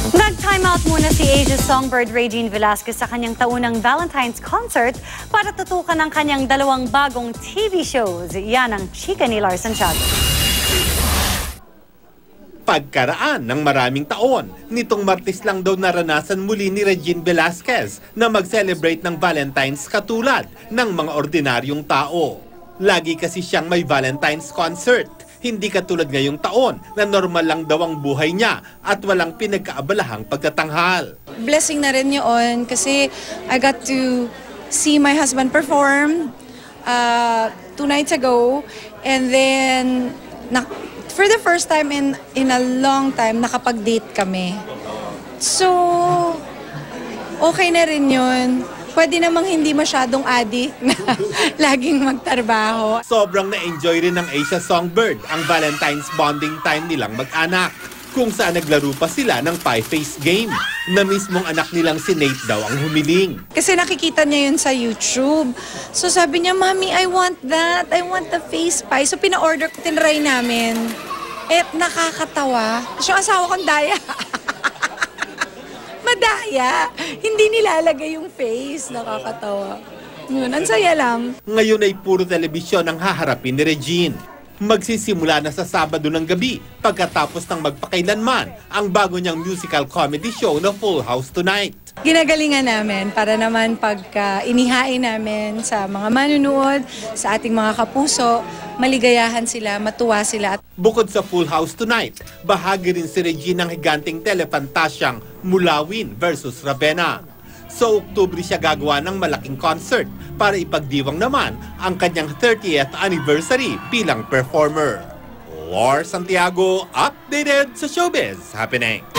Nag-time out muna si Asia's songbird Regine Velasquez sa kanyang taunang Valentine's concert para tutukan ang kanyang dalawang bagong TV shows. Yan ang chika ni Lars Santiago. Pagkaraan ng maraming taon, nitong Martes lang daw naranasan muli ni Regine Velasquez na mag-celebrate ng Valentine's katulad ng mga ordinaryong tao. Lagi kasi siyang may Valentine's concert. Hindi katulad ngayong taon na normal lang daw ang buhay niya at walang pinagkaabalahang pagtatanghal. Blessing na rin yun kasi I got to see my husband perform 2 nights ago, and then for the first time in a long time nakapag-date kami. So okay na rin yun. Pwede namang hindi masyadong addict na laging magtrabaho. Sobrang na-enjoy rin ng Asia Songbird ang Valentine's bonding time nilang mag-anak, kung saan naglaro pa sila ng pie-face game na mismong anak nilang si Nate daw ang humiling. Kasi nakikita niya yun sa YouTube. So sabi niya, "Mommy, I want that. I want the face pie." So pina-order ko, tinry namin. Eh, nakakatawa. So asawa kong daya. Madaya. Hindi nilalagay yung face. Nakakatawa. Yun, ang saya lang. Ngayon ay puro telebisyon ang haharapin ni Regine. Magsisimula na sa Sabado ng gabi pagkatapos ng magpakailanman ang bago niyang musical comedy show na Full House Tonight. Ginagalingan namin para naman pagka inihain namin sa mga manunood, sa ating mga kapuso, maligayahan sila, matuwa sila. Bukod sa Full House Tonight, bahagi rin si Regine ng higanting telefantasyang Mulawin versus Ravenna. Sa Oktubre siya gagawa ng malaking concert para ipagdiwang naman ang kanyang 30th anniversary bilang performer. Lars Santiago, updated sa Showbiz Happening.